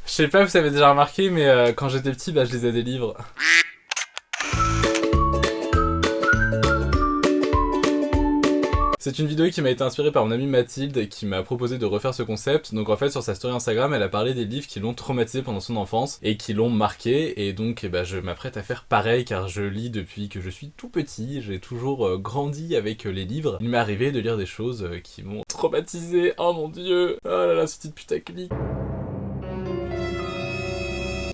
Je sais pas si vous avez déjà remarqué, mais quand j'étais petit, je lisais des livres. C'est une vidéo qui m'a été inspirée par mon amie Mathilde qui m'a proposé de refaire ce concept. Donc en fait sur sa story Instagram elle a parlé des livres qui l'ont traumatisée pendant son enfance et qui l'ont marqué, et donc je m'apprête à faire pareil car je lis depuis que je suis tout petit. J'ai toujours grandi avec les livres. Il m'est arrivé de lire des choses qui m'ont traumatisé. Oh mon dieu. Oh là là, ce petit putaclic.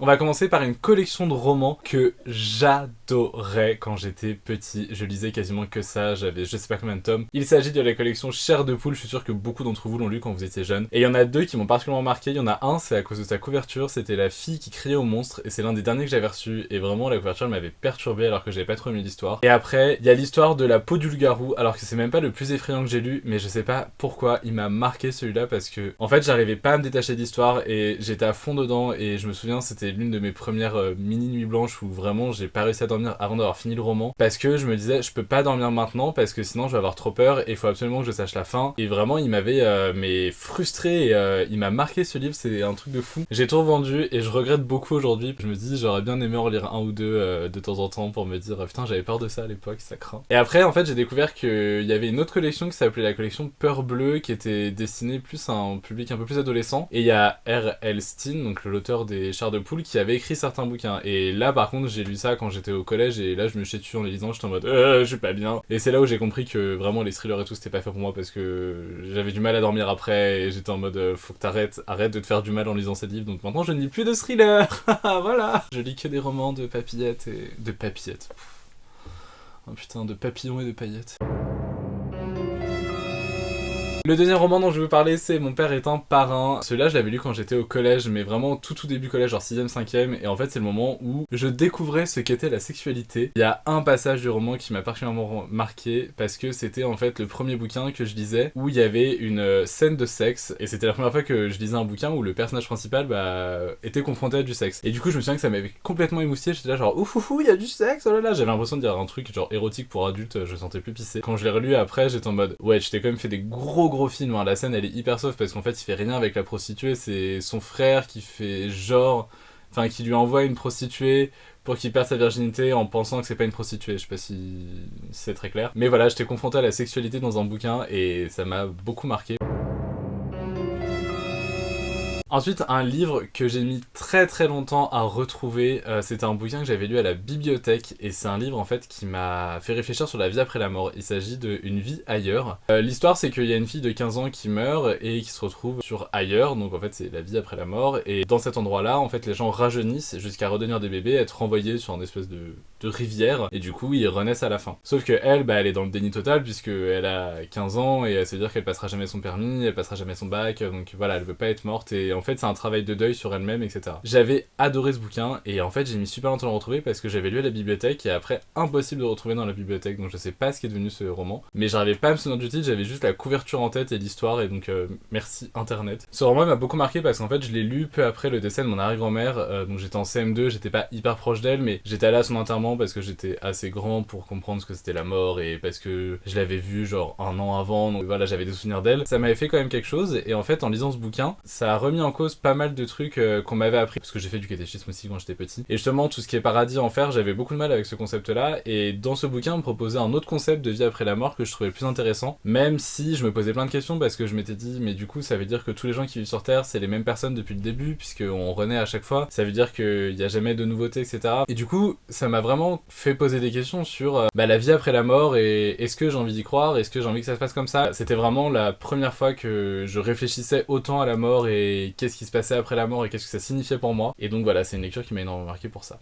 On va commencer par une collection de romans que j'adorais quand j'étais petit. Je lisais quasiment que ça, j'avais je sais pas combien de tomes. Il s'agit de la collection Chair de poule, je suis sûr que beaucoup d'entre vous l'ont lu quand vous étiez jeunes. Et il y en a deux qui m'ont particulièrement marqué. Il y en a un, c'est à cause de sa couverture, c'était La fille qui criait au monstre, et c'est l'un des derniers que j'avais reçu, et vraiment la couverture m'avait perturbé alors que j'avais pas trop aimé l'histoire. Et après, il y a l'histoire de La peau du loup-garou, alors que c'est même pas le plus effrayant que j'ai lu, mais je sais pas pourquoi il m'a marqué celui-là, parce que en fait j'arrivais pas à me détacher de l'histoire et j'étais à fond dedans, et je me souviens c'était l'une de mes premières mini nuits blanches où vraiment j'ai pas réussi à dormir avant d'avoir fini le roman, parce que je me disais je peux pas dormir maintenant parce que sinon je vais avoir trop peur et il faut absolument que je sache la fin. Et vraiment il m'avait frustré, et il m'a marqué ce livre, c'est un truc de fou. J'ai tout revendu et je regrette beaucoup aujourd'hui. Je me dis j'aurais bien aimé en relire un ou deux de temps en temps pour me dire putain j'avais peur de ça à l'époque, ça craint. Et après en fait j'ai découvert qu'il y avait une autre collection qui s'appelait la collection Peur Bleue, qui était destinée plus à un public un peu plus adolescent, et il y a R.L. Stine, donc l'auteur des Chars de poule, qui avait écrit certains bouquins. Et là par contre j'ai lu ça quand j'étais au collège, et là je me jetais dessus en les lisant, j'étais en mode je suis pas bien. Et c'est là où j'ai compris que vraiment les thrillers et tout c'était pas fait pour moi, parce que j'avais du mal à dormir après et j'étais en mode faut que arrête de te faire du mal en lisant ces livres. Donc maintenant je ne lis plus de thrillers. Voilà, je lis que des romans de papillettes et de papillettes. Oh putain, de papillons et de paillettes. Le deuxième roman dont je vais vous parler, c'est Mon père est un parrain. Celui-là, je l'avais lu quand j'étais au collège, mais vraiment tout début collège, genre 6ème, 5ème, et en fait c'est le moment où je découvrais ce qu'était la sexualité. Il y a un passage du roman qui m'a particulièrement marqué, parce que c'était en fait le premier bouquin que je lisais où il y avait une scène de sexe, et c'était la première fois que je lisais un bouquin où le personnage principal était confronté à du sexe. Et du coup je me souviens que ça m'avait complètement émoustillé, j'étais là genre ouf il y a du sexe, oh là là, j'avais l'impression de dire un truc genre érotique pour adultes, je sentais plus pisser. Quand je l'ai relu après, j'étais en mode ouais, je t'ai quand même fait des gros film, hein. La scène elle est hyper soft parce qu'en fait il fait rien avec la prostituée, c'est son frère qui fait genre, enfin qui lui envoie une prostituée pour qu'il perde sa virginité en pensant que c'est pas une prostituée. Je sais pas si c'est très clair, mais voilà, j'étais confronté à la sexualité dans un bouquin et ça m'a beaucoup marqué. Ensuite, un livre que j'ai mis très longtemps à retrouver, c'était un bouquin que j'avais lu à la bibliothèque, et c'est un livre en fait qui m'a fait réfléchir sur la vie après la mort. Il s'agit de Une vie ailleurs. L'histoire c'est qu'il y a une fille de 15 ans qui meurt et qui se retrouve sur ailleurs, donc en fait c'est la vie après la mort, et dans cet endroit-là, en fait les gens rajeunissent jusqu'à redevenir des bébés, être renvoyés sur une espèce de rivière, et du coup ils renaissent à la fin. Sauf que elle est dans le déni total puisque elle a 15 ans et elle se dire qu'elle passera jamais son permis, elle passera jamais son bac, donc voilà, elle veut pas être morte, et en fait c'est un travail de deuil sur elle-même, etc. J'avais adoré ce bouquin, et en fait j'ai mis super longtemps à le retrouver parce que j'avais lu à la bibliothèque, et après impossible de le retrouver dans la bibliothèque, donc je sais pas ce qui est devenu ce roman, mais j'arrivais pas à me souvenir du titre, j'avais juste la couverture en tête et l'histoire, et donc merci internet. Ce roman m'a beaucoup marqué parce qu'en fait je l'ai lu peu après le décès de mon arrière-grand-mère, donc j'étais en CM2, j'étais pas hyper proche d'elle, mais j'étais allé à son enterrement parce que j'étais assez grand pour comprendre ce que c'était la mort, et parce que je l'avais vue genre un an avant, donc voilà, j'avais des souvenirs d'elle. Ça m'avait fait quand même quelque chose, et en fait en lisant ce bouquin, ça a remis en cause pas mal de trucs qu'on m'avait appris, parce que j'ai fait du catéchisme aussi quand j'étais petit, et justement tout ce qui est paradis, enfer, j'avais beaucoup de mal avec ce concept là, et dans ce bouquin on me proposait un autre concept de vie après la mort que je trouvais plus intéressant, même si je me posais plein de questions, parce que je m'étais dit mais du coup ça veut dire que tous les gens qui vivent sur Terre c'est les mêmes personnes depuis le début, puisqu'on renaît à chaque fois, ça veut dire qu'il n'y a jamais de nouveautés, etc. Et du coup ça m'a vraiment fait poser des questions sur la vie après la mort, et est-ce que j'ai envie d'y croire, est-ce que j'ai envie que ça se passe comme ça. C'était vraiment la première fois que je réfléchissais autant à la mort et qu'est-ce qui se passait après la mort et qu'est-ce que ça signifiait pour moi, et donc voilà, c'est une lecture qui m'a énormément marqué pour ça.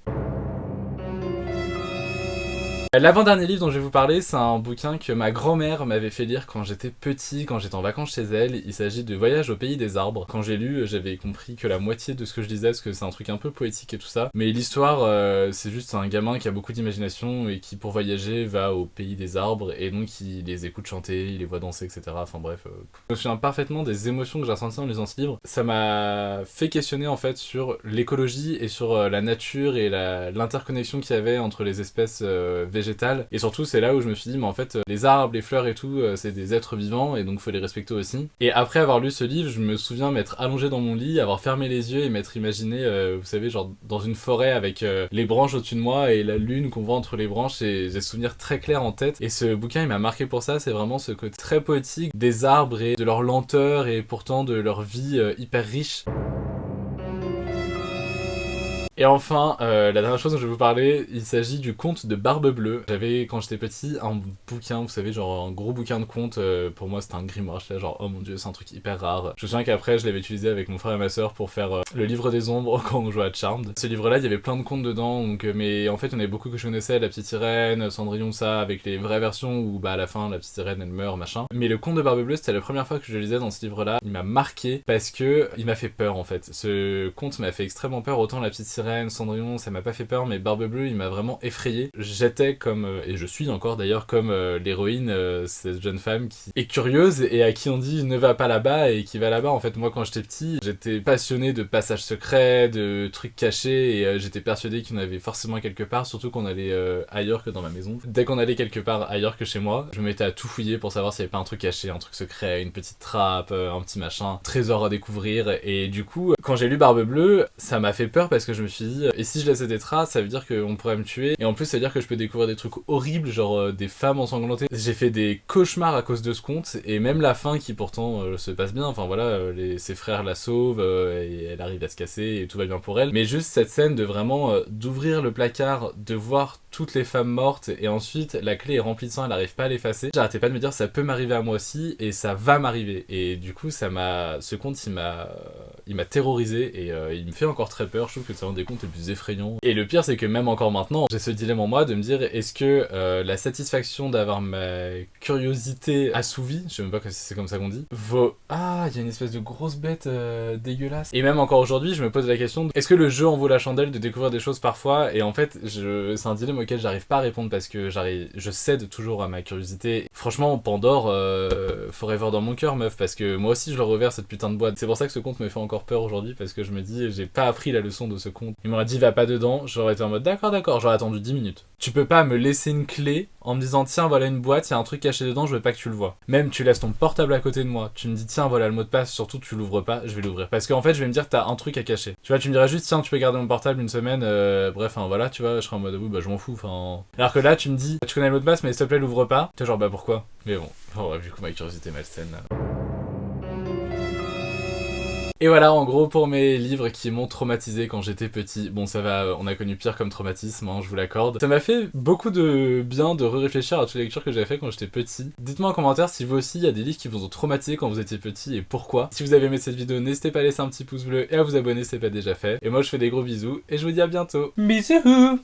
L'avant-dernier livre dont je vais vous parler, c'est un bouquin que ma grand-mère m'avait fait lire quand j'étais petit, quand j'étais en vacances chez elle. Il s'agit de Voyage au pays des arbres. Quand j'ai lu, j'avais compris que la moitié de ce que je lisais, parce que c'est un truc un peu poétique et tout ça. Mais l'histoire, c'est juste un gamin qui a beaucoup d'imagination et qui, pour voyager, va au pays des arbres, et donc il les écoute chanter, il les voit danser, etc. Enfin bref, je me souviens parfaitement des émotions que j'ai ressenties en lisant ce livre. Ça m'a fait questionner en fait sur l'écologie et sur la nature et l'interconnexion qu'il y avait entre les espèces végétales végétale. Et surtout, c'est là où je me suis dit, mais en fait, les arbres, les fleurs et tout, c'est des êtres vivants et donc faut les respecter aussi. Et après avoir lu ce livre, je me souviens m'être allongé dans mon lit, avoir fermé les yeux et m'être imaginé, vous savez, genre dans une forêt avec les branches au-dessus de moi et la lune qu'on voit entre les branches, et j'ai ce souvenir très clair en tête. Et ce bouquin, il m'a marqué pour ça, c'est vraiment ce côté très poétique des arbres et de leur lenteur et pourtant de leur vie hyper riche. Et enfin, la dernière chose dont je vais vous parler, il s'agit du conte de Barbe Bleue. J'avais, quand j'étais petit, un bouquin, vous savez, genre un gros bouquin de contes. Pour moi, c'était un grimoire. J'étais là genre, oh mon dieu, c'est un truc hyper rare. Je me souviens qu'après, je l'avais utilisé avec mon frère et ma soeur pour faire le livre des ombres quand on jouait à Charmed. Ce livre-là, il y avait plein de contes dedans, donc, mais en fait, il y en avait beaucoup que je connaissais, La Petite Sirène, Cendrillon, ça, avec les vraies versions où, bah, à la fin, la petite sirène, elle meurt, machin. Mais le conte de Barbe Bleue, c'était la première fois que je le lisais dans ce livre-là. Il m'a marqué parce que il m'a fait peur, en fait. Ce conte m'a fait extrêmement peur. Autant La Petite Sirène, Cendrillon, ça m'a pas fait peur, mais Barbe Bleue, il m'a vraiment effrayé. J'étais comme, et je suis encore d'ailleurs, comme l'héroïne, cette jeune femme qui est curieuse et à qui on dit ne va pas là-bas et qui va là-bas. En fait, moi, quand j'étais petit, j'étais passionné de passages secrets, de trucs cachés, et j'étais persuadé qu'il y en avait forcément quelque part, surtout qu'on allait ailleurs que dans ma maison. Dès qu'on allait quelque part ailleurs que chez moi, je me mettais à tout fouiller pour savoir s'il y avait pas un truc caché, un truc secret, une petite trappe, un petit machin, trésor à découvrir. Et du coup, quand j'ai lu Barbe Bleue, ça m'a fait peur parce que je me suis dit, et si je laissais des traces, ça veut dire qu'on pourrait me tuer. Et en plus, ça veut dire que je peux découvrir des trucs horribles, genre des femmes ensanglantées. J'ai fait des cauchemars à cause de ce conte, et même la fin qui pourtant se passe bien. Enfin voilà, ses frères la sauvent, et elle arrive à se casser, et tout va bien pour elle. Mais juste cette scène de vraiment d'ouvrir le placard, de voir toutes les femmes mortes, et ensuite la clé est remplie de sang, elle n'arrive pas à l'effacer. J'arrêtais pas de me dire, ça peut m'arriver à moi aussi, et ça va m'arriver. Et du coup, ce conte, il m'a terrorisé, et il me fait encore très peur. Je trouve que c'est un des contes les plus effrayants. Et le pire, c'est que même encore maintenant, j'ai ce dilemme en moi de me dire, est-ce que la satisfaction d'avoir ma curiosité assouvie, je sais même pas si c'est comme ça qu'on dit, vaut... Ah, il y a une espèce de grosse bête dégueulasse. Et même encore aujourd'hui, je me pose la question, est-ce que le jeu en vaut la chandelle de découvrir des choses parfois? Et en fait, c'est un dilemme auquel j'arrive pas à répondre parce que je cède toujours à ma curiosité. Franchement, Pandore, forever dans mon cœur, meuf, parce que moi aussi je le revers cette putain de boîte. C'est pour ça que ce conte me fait encore peur aujourd'hui, parce que je me dis, j'ai pas appris la leçon de ce conte. Il m'aurait dit, va pas dedans, j'aurais été en mode, d'accord, j'aurais attendu 10 minutes. Tu peux pas me laisser une clé en me disant, tiens, voilà une boîte, il y a un truc caché dedans, je veux pas que tu le vois. Même tu laisses ton portable à côté de moi, tu me dis, tiens, voilà le mot de passe, surtout tu l'ouvres pas, je vais l'ouvrir. Parce qu'en fait, je vais me dire, t'as un truc à cacher. Tu vois, tu me dirais juste, tiens, tu peux garder mon portable une semaine, bref, hein, voilà, tu vois, je serais en mode, oui, bah je m'en fous, enfin. Alors que là, tu me dis, tu connais le mot de passe, mais s'il te plaît, l'ouvre pas. Tu vois, genre, bah pourquoi? Mais bon, bref, du coup, ma curiosité malsaine. Et voilà, en gros, pour mes livres qui m'ont traumatisé quand j'étais petit. Bon, ça va, on a connu pire comme traumatisme, hein, je vous l'accorde. Ça m'a fait beaucoup de bien de réfléchir à toutes les lectures que j'avais fait quand j'étais petit. Dites-moi en commentaire si vous aussi, il y a des livres qui vous ont traumatisé quand vous étiez petit et pourquoi. Si vous avez aimé cette vidéo, n'hésitez pas à laisser un petit pouce bleu et à vous abonner si c'est pas déjà fait. Et moi, je fais des gros bisous et je vous dis à bientôt. Bisous!